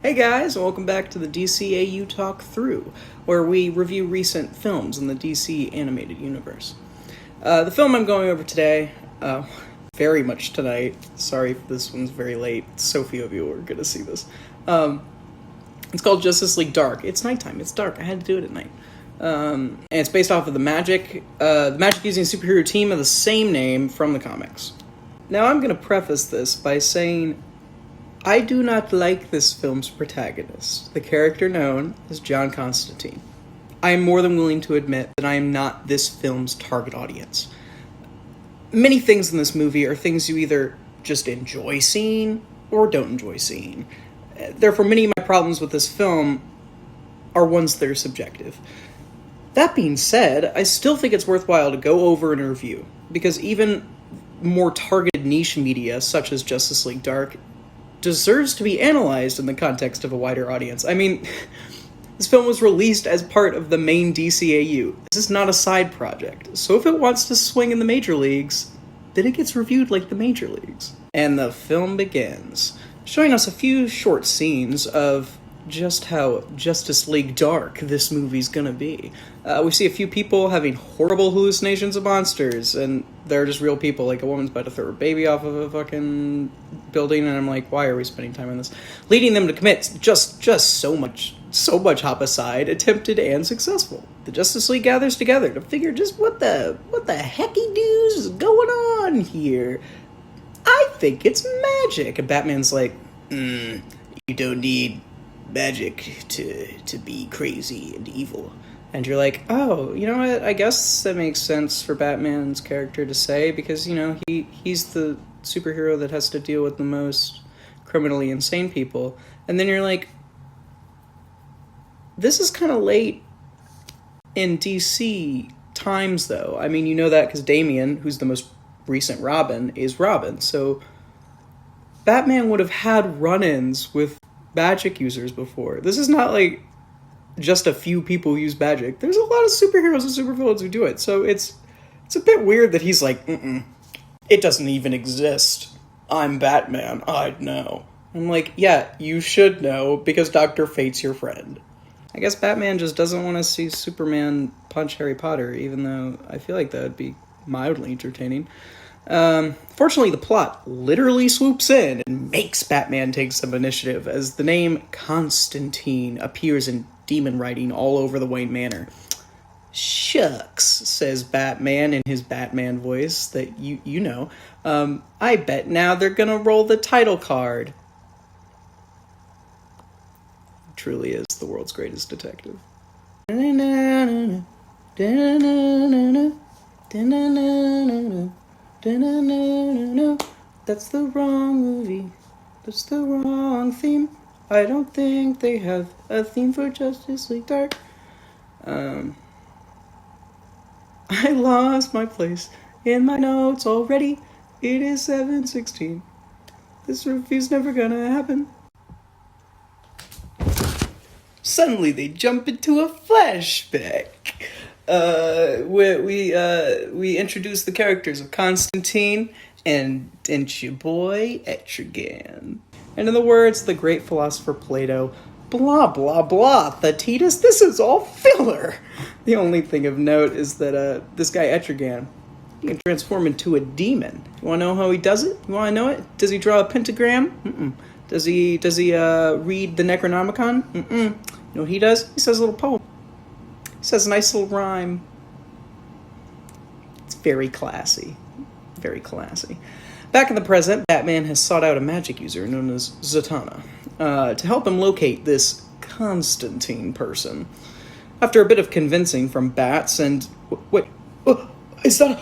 Hey guys, and welcome back to the DCAU Talk Through, where we review recent films in the DC animated universe. The film I'm going over today, very much tonight, sorry if this one's very late, so few of you are going to see this. It's called Justice League Dark. It's nighttime, it's dark, I had to do it at night. And it's based off of the magic using superhero team of the same name from the comics. Now I'm going to preface this by saying I do not like this film's protagonist, the character known as John Constantine. I am more than willing to admit that I am not this film's target audience. Many things in this movie are things you either just enjoy seeing or don't enjoy seeing. Therefore, many of my problems with this film are ones that are subjective. That being said, I still think it's worthwhile to go over and review, because even more targeted niche media, such as Justice League Dark, deserves to be analyzed in the context of a wider audience. I mean, this film was released as part of the main DCAU. This is not a side project. So if it wants to swing in the major leagues, then it gets reviewed like the major leagues. And the film begins, showing us a few short scenes of just how Justice League Dark this movie's gonna be. We see a few people having horrible hallucinations of monsters, and they're just real people, like a woman's about to throw her baby off of a fucking building, and I'm like, why are we spending time on this? Leading them to commit just so much homicide, attempted and successful. The Justice League gathers together to figure just what the hecky doos is going on here. I think it's magic. And Batman's like, you don't need magic to be crazy and evil. And you're like, oh, you know what, I guess that makes sense for Batman's character to say, because, you know, he's the superhero that has to deal with the most criminally insane people. And then you're like, this is kind of late in DC times, though. I mean, you know that because Damian, who's the most recent Robin, is Robin. So Batman would have had run-ins with magic users before. This is not like just a few people who use magic. There's a lot of superheroes and supervillains who do it. So it's a bit weird that he's like, it doesn't even exist. I'm Batman. I'd know. I'm like, yeah, you should know, because Dr. Fate's your friend. I guess Batman just doesn't want to see Superman punch Harry Potter, even though I feel like that would be mildly entertaining. Fortunately, the plot literally swoops in and makes Batman take some initiative, as the name Constantine appears in demon writing all over the Wayne Manor. Shucks, says Batman in his Batman voice that you know. I bet now they're gonna roll the title card. He truly is the world's greatest detective. That's the wrong movie. That's the wrong theme. I don't think they have a theme for Justice League Dark. I lost my place in my notes already. It is 7:16. This review's never gonna happen. Suddenly they jump into a flashback. We introduce the characters of Constantine and your boy Etrigan. And in the words of the great philosopher Plato, blah blah blah, Thetis, this is all filler. The only thing of note is that this guy Etrigan, he can transform into a demon. You wanna know how he does it? You wanna know it? Does he draw a pentagram? Does he read the Necronomicon? You know what he does? He says a little poem. He says a nice little rhyme. It's very classy. Very classy. Back in the present, Batman has sought out a magic user known as Zatanna to help him locate this Constantine person. After a bit of convincing from Bats and... Wait, is that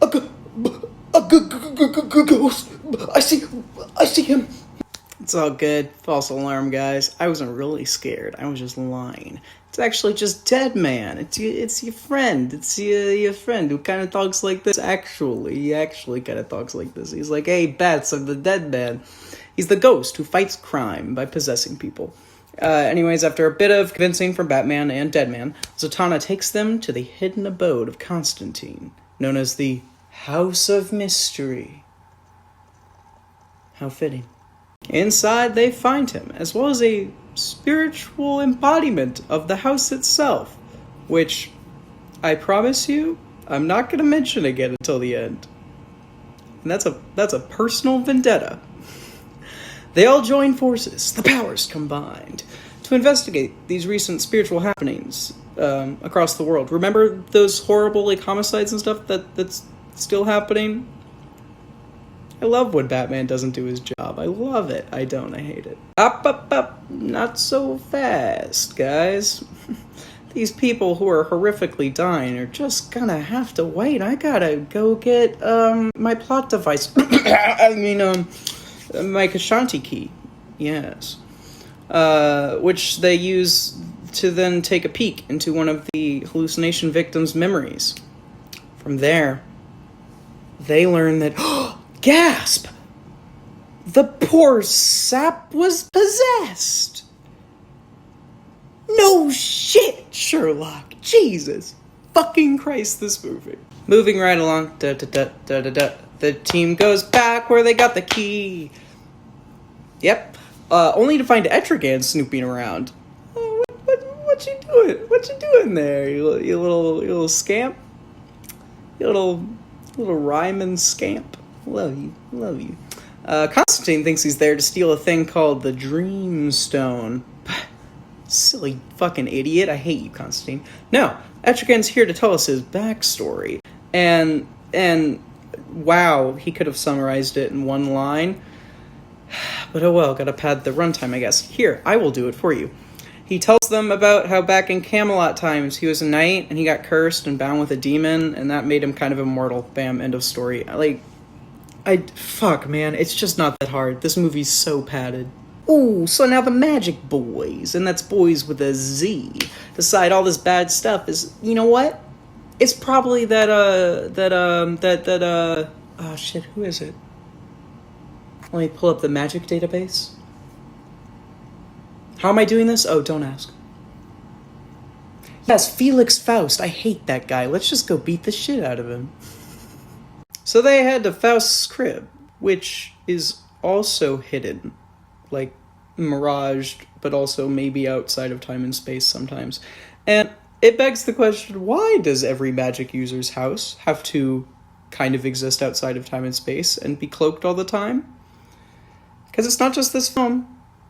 a ghost? I see him. It's all good. False alarm, guys. I wasn't really scared. I was just lying. It's actually just Dead Man. It's your friend. It's your friend who kind of talks like this. He actually kind of talks like this. He's like, hey, Bats, I'm the Dead Man. He's the ghost who fights crime by possessing people. Anyways, after a bit of convincing from Batman and Dead Man, Zatanna takes them to the hidden abode of Constantine, known as the House of Mystery. How fitting. Inside, they find him, as well as a spiritual embodiment of the house itself, which, I promise you, I'm not going to mention again until the end. And that's a personal vendetta. They all join forces, the powers combined, to investigate these recent spiritual happenings across the world. Remember those horrible homicides and stuff that's still happening? I love when Batman doesn't do his job. I love it. I don't. I hate it. Up. Not so fast, guys. These people who are horrifically dying are just gonna have to wait. I gotta go get, my plot device. My Kashanti key. Yes. Which they use to then take a peek into one of the hallucination victims' memories. From there, they learn that... Gasp! The poor sap was possessed! No shit, Sherlock! Jesus fucking Christ, this movie. Moving right along. The team goes back where they got the key. Yep. Only to find Etrigan snooping around. What you doing? What you doing there, you little scamp? You little rhyming scamp? Love you. Constantine thinks he's there to steal a thing called the Dream Stone. Silly fucking idiot. I hate you, Constantine. No, Etrigan's here to tell us his backstory. And wow, he could have summarized it in one line. But oh well, gotta pad the runtime, I guess. Here, I will do it for you. He tells them about how back in Camelot times, he was a knight, and he got cursed and bound with a demon, and that made him kind of immortal. Bam, end of story. Fuck, man, it's just not that hard. This movie's so padded. Ooh, so now the magic boys, and that's boys with a Z, decide all this bad stuff is, you know what? It's probably oh shit, who is it? Let me pull up the magic database. How am I doing this? Oh, don't ask. Yes, Felix Faust. I hate that guy. Let's just go beat the shit out of him. So they head to Faust's crib, which is also hidden. Like, miraged, but also maybe outside of time and space sometimes. And it begs the question, why does every magic user's house have to kind of exist outside of time and space and be cloaked all the time? Because it's not just this film.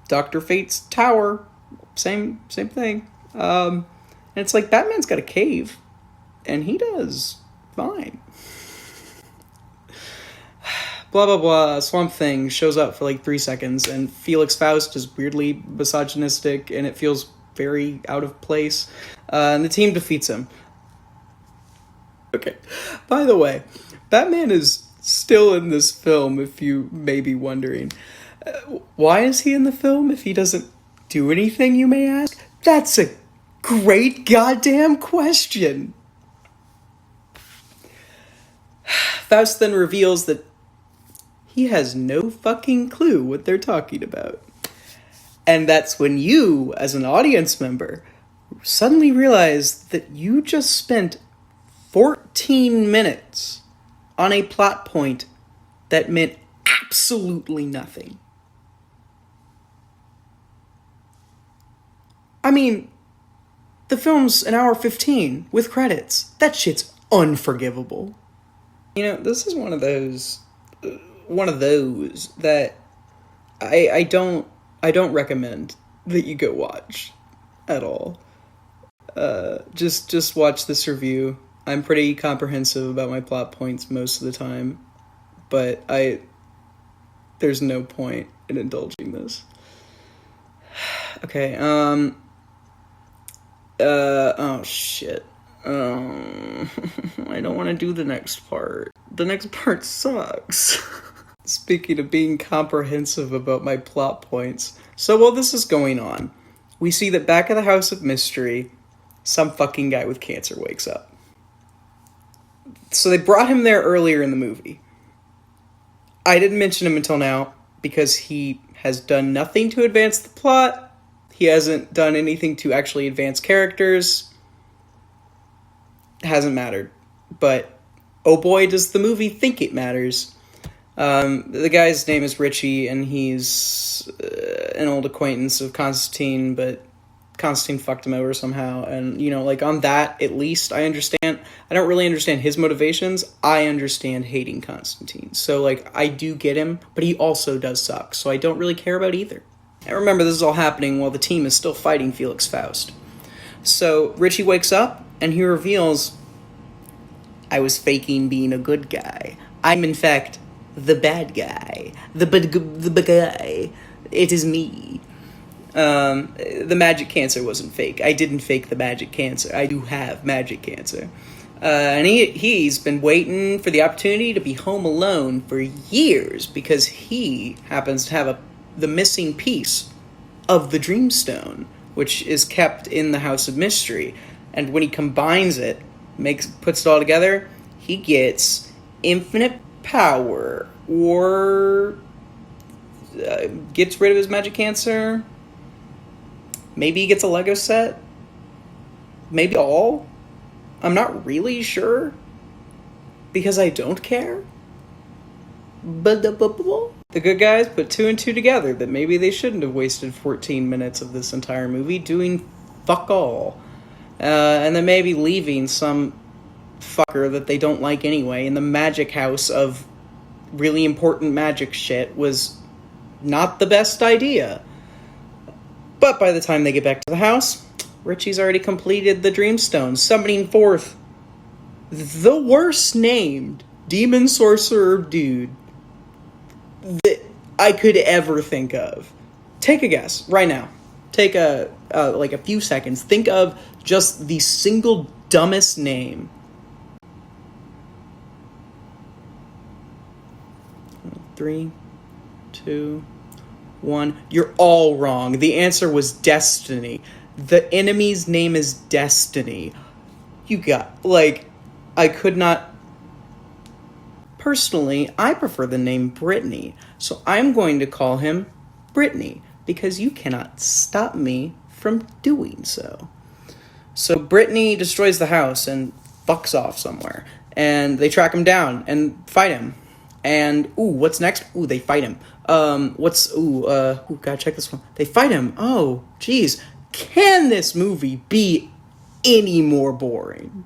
Dr. Fate's tower, same thing. And it's like, Batman's got a cave, and he does fine. Blah, blah, blah, Swamp Thing shows up for like 3 seconds, and Felix Faust is weirdly misogynistic, and it feels very out of place. And the team defeats him. Okay. By the way, Batman is still in this film, if you may be wondering. Why is he in the film if he doesn't do anything, you may ask? That's a great goddamn question. Faust then reveals that he has no fucking clue what they're talking about. And that's when you, as an audience member, suddenly realize that you just spent 14 minutes on a plot point that meant absolutely nothing. I mean, the film's an hour 15 with credits. That shit's unforgivable. You know, this is one of those that I don't recommend that you go watch at all. Just watch this review. I'm pretty comprehensive about my plot points most of the time, but there's no point in indulging this. Okay, oh shit. I don't want to do the next part. The next part sucks. Speaking of being comprehensive about my plot points, so while this is going on, we see that back at the House of Mystery, some fucking guy with cancer wakes up. So they brought him there earlier in the movie. I didn't mention him until now, because he has done nothing to advance the plot. He hasn't done anything to actually advance characters. Hasn't mattered. But, oh boy, does the movie think it matters. The guy's name is Richie, and he's an old acquaintance of Constantine, but Constantine fucked him over somehow. And, like, on that, at least, I understand. I don't really understand his motivations. I understand hating Constantine. So, like, I do get him, but he also does suck. So I don't really care about either. And remember, this is all happening while the team is still fighting Felix Faust. So Richie wakes up, and he reveals, I was faking being a good guy. I'm, in fact, the bad guy. The bad guy. It is me. The magic cancer wasn't fake. I didn't fake the magic cancer. I do have magic cancer. And he's been waiting for the opportunity to be home alone for years because he happens to have the missing piece of the Dreamstone, which is kept in the House of Mystery. And when he combines it, puts it all together, he gets infinite power, or gets rid of his magic cancer. Maybe he gets a Lego set. Maybe all. I'm not really sure, because I don't care. But the good guys put 2 and 2 together that maybe they shouldn't have wasted 14 minutes of this entire movie doing fuck all. And then maybe leaving some fucker that they don't like anyway in the magic house of really important magic shit was not the best idea. But by the time they get back to the house, Richie's already completed the Dreamstone, summoning forth the worst named demon sorcerer dude that I could ever think of. Take a guess right now. Take a few seconds. Think of just the single dumbest name. 3, 2, 1. You're all wrong. The answer was Destiny. The enemy's name is Destiny. I could not... Personally, I prefer the name Brittany, so I'm going to call him Brittany, because you cannot stop me from doing so. So Brittany destroys the house and fucks off somewhere, and they track him down and fight him. And, what's next? They fight him. Gotta check this one. They fight him. Oh, geez. Can this movie be any more boring?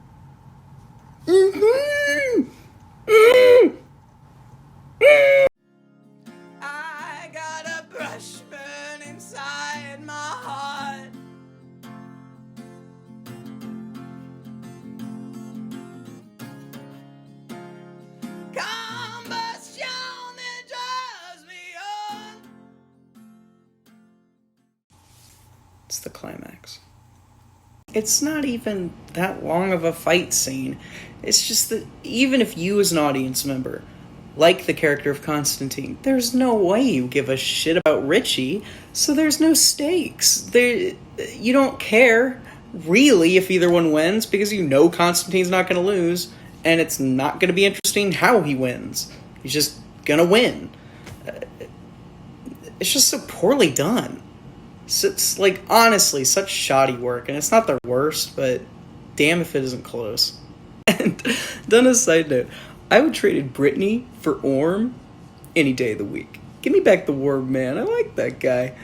I got a brush burn inside my heart. Combustion that drives me on. It's the climax. It's not even that long of a fight scene. It's just that even if you as an audience member like the character of Constantine, there's no way you give a shit about Richie, so there's no stakes. You don't care, really, if either one wins, because you know Constantine's not going to lose, and it's not going to be interesting how he wins. He's just going to win. It's just so poorly done. So it's, honestly, such shoddy work, and it's not their worst, but damn if it isn't close. And, done as a side note, I would trade Brittany for Orm any day of the week. Give me back the Worm, man. I like that guy.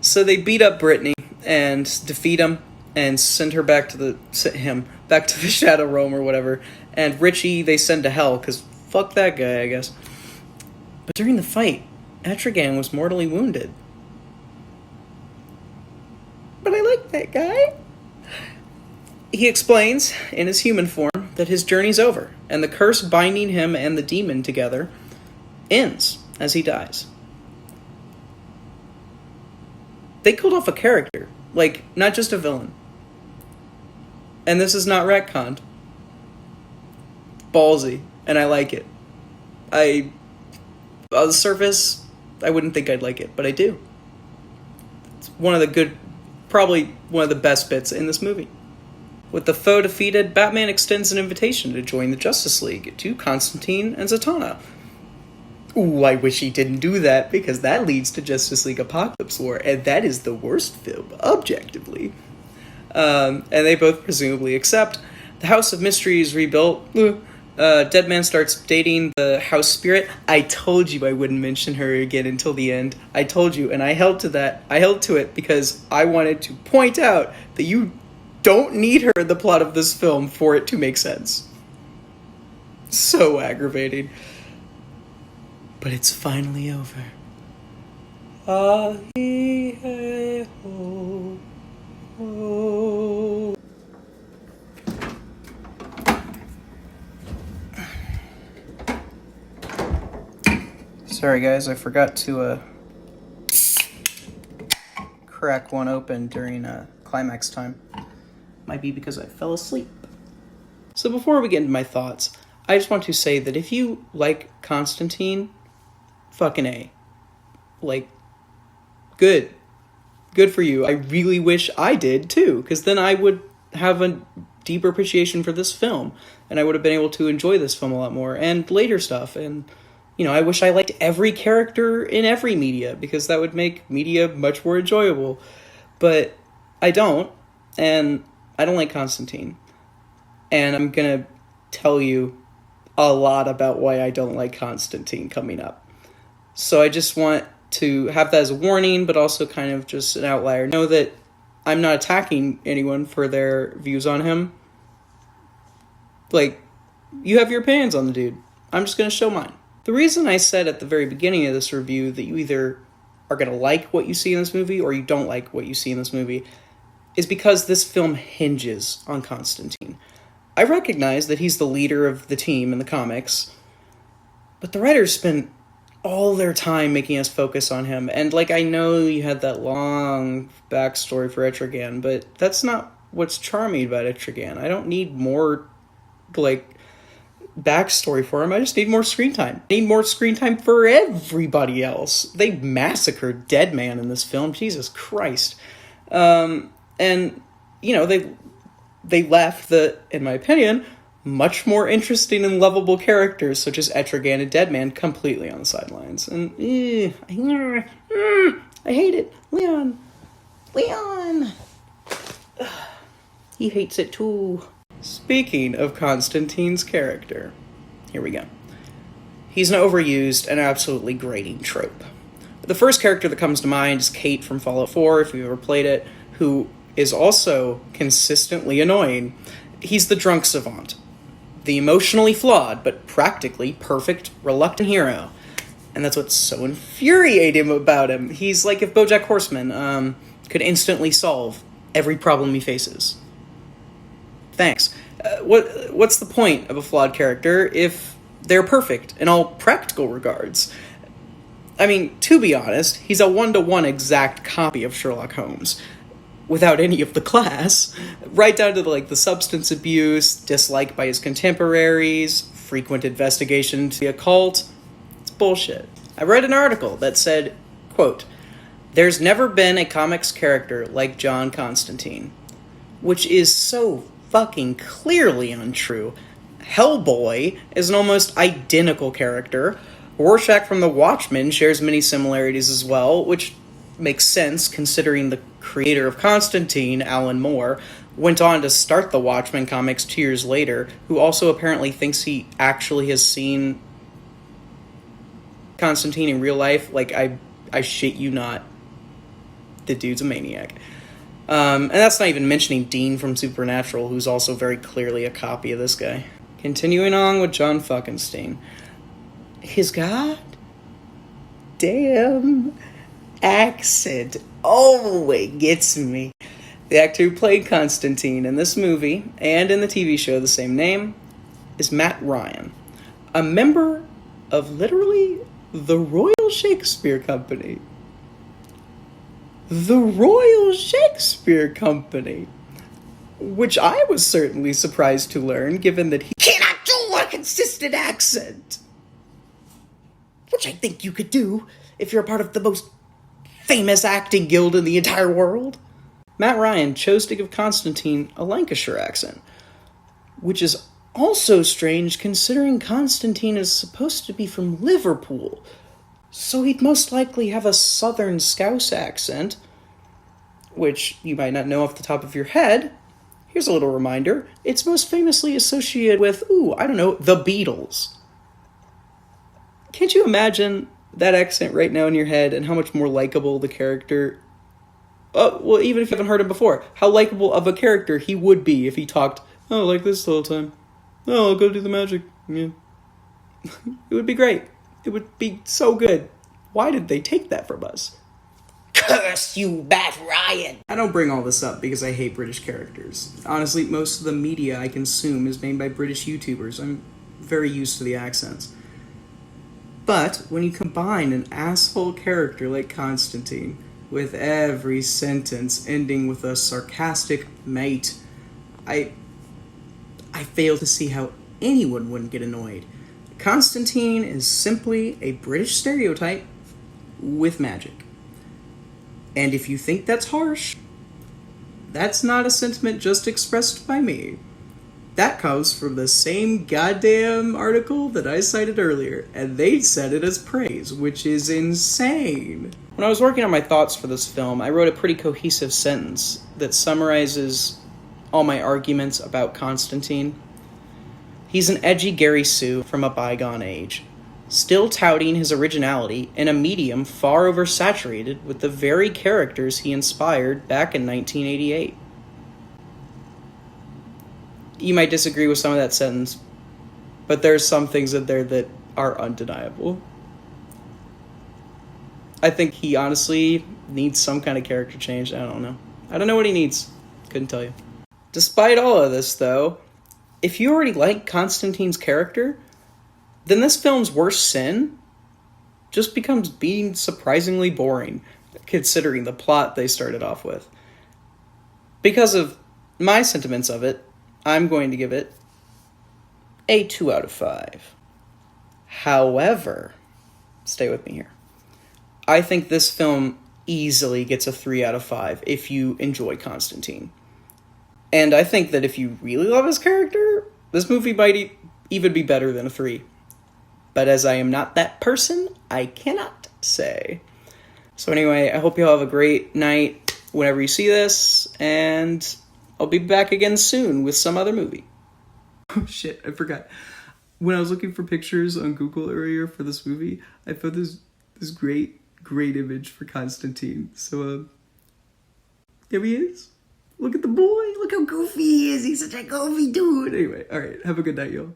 So they beat up Brittany and defeat him and send her back to the Shadow Realm or whatever. And Richie they send to hell because fuck that guy, I guess. But during the fight, Etrigan was mortally wounded. But I like that guy. He explains, in his human form, that his journey's over, and the curse binding him and the demon together ends as he dies. They killed off a character, not just a villain. And this is not retconned. Ballsy, and I like it. On the surface, I wouldn't think I'd like it, but I do. It's probably one of the best bits in this movie. With the foe defeated, Batman extends an invitation to join the Justice League to Constantine and Zatanna. I wish he didn't do that, because that leads to Justice League Apocalypse War, and that is the worst film, objectively. And they both presumably accept. The House of Mystery is rebuilt. Dead Man starts dating the house spirit. I told you I wouldn't mention her again until the end. I told you, and I held to that. I held to it because I wanted to point out that you don't need her in the plot of this film for it to make sense. So aggravating. But it's finally over. Sorry guys, I forgot to crack one open during climax time. Might be because I fell asleep. So before we get into my thoughts, I just want to say that if you like Constantine, fucking A. Like, good. Good for you. I really wish I did too, because then I would have a deeper appreciation for this film, and I would have been able to enjoy this film a lot more, and later stuff, and I wish I liked every character in every media, because that would make media much more enjoyable. But I don't, and I don't like Constantine. And I'm gonna tell you a lot about why I don't like Constantine coming up. So I just want to have that as a warning, but also kind of just an outlier. Know that I'm not attacking anyone for their views on him. Like, you have your opinions on the dude. I'm just gonna show mine. The reason I said at the very beginning of this review that you either are going to like what you see in this movie or you don't like what you see in this movie is because this film hinges on Constantine. I recognize that he's the leader of the team in the comics, but the writers spent all their time making us focus on him. And, I know you had that long backstory for Etrigan, but that's not what's charming about Etrigan. I don't need more, backstory for him. I just need more screen time. I need more screen time for everybody else. They massacred Dead Man in this film. Jesus Christ. And, they left the, in my opinion, much more interesting and lovable characters such as Etrigan and Dead Man completely on the sidelines. And, I hate it. Leon. He hates it too. Speaking of Constantine's character, here we go. He's an overused and absolutely grating trope. The first character that comes to mind is Kate from Fallout 4, if you've ever played it, who is also consistently annoying. He's the drunk savant, the emotionally flawed but practically perfect reluctant hero. And that's what's so infuriating about him. He's like if BoJack Horseman could instantly solve every problem he faces. Thanks. What's the point of a flawed character if they're perfect in all practical regards? I mean, to be honest, he's a one-to-one exact copy of Sherlock Holmes, without any of the class, right down to the substance abuse, dislike by his contemporaries, frequent investigation into the occult. It's bullshit. I read an article that said, quote, "There's never been a comics character like John Constantine," which is so fucking clearly untrue. Hellboy is an almost identical character. Rorschach from The Watchmen shares many similarities as well, which makes sense considering the creator of Constantine, Alan Moore, went on to start the Watchmen comics 2 years later, who also apparently thinks he actually has seen Constantine in real life. I shit you not. The dude's a maniac. And that's not even mentioning Dean from Supernatural, who's also very clearly a copy of this guy. Continuing on with John Fuckenstein. His god damn accent always gets me. The actor who played Constantine in this movie, and in the TV show the same name, is Matt Ryan, a member of literally the Royal Shakespeare Company. The Royal Shakespeare Company. Which I was certainly surprised to learn, given that he cannot do a consistent accent. Which I think you could do if you're a part of the most famous acting guild in the entire world. Matt Ryan chose to give Constantine a Lancashire accent, which is also strange considering Constantine is supposed to be from Liverpool, so he'd most likely have a southern Scouse accent, which you might not know off the top of your head. Here's a little reminder. It's most famously associated with, the Beatles. Can't you imagine that accent right now in your head and how much more likable the character... well, even if you haven't heard him before, how likable of a character he would be if he talked, like this the whole time. I'll go do the magic. Yeah. It would be great. It would be so good. Why did they take that from us? Curse you, Bat Ryan! I don't bring all this up because I hate British characters. Honestly, most of the media I consume is made by British YouTubers. I'm very used to the accents. But when you combine an asshole character like Constantine with every sentence ending with a sarcastic mate, I fail to see how anyone wouldn't get annoyed. Constantine is simply a British stereotype with magic. And if you think that's harsh, that's not a sentiment just expressed by me. That comes from the same goddamn article that I cited earlier, and they said it as praise, which is insane. When I was working on my thoughts for this film, I wrote a pretty cohesive sentence that summarizes all my arguments about Constantine. He's an edgy Gary Sue from a bygone age, still touting his originality in a medium far oversaturated with the very characters he inspired back in 1988. You might disagree with some of that sentence, but there's some things in there that are undeniable. I think he honestly needs some kind of character change. I don't know what he needs. Couldn't tell you. Despite all of this, though, if you already like Constantine's character, then this film's worst sin just becomes being surprisingly boring, considering the plot they started off with. Because of my sentiments of it, I'm going to give it a 2 out of 5. However, stay with me here. I think this film easily gets a 3 out of 5 if you enjoy Constantine. And I think that if you really love his character, this movie might even be better than a 3. But as I am not that person, I cannot say. So anyway, I hope you all have a great night whenever you see this, and I'll be back again soon with some other movie. Oh shit, I forgot. When I was looking for pictures on Google earlier for this movie, I found this great image for Constantine. So, there he is. Look at the boy. Look how goofy he is. He's such a goofy dude. Anyway, alright. Have a good night, y'all.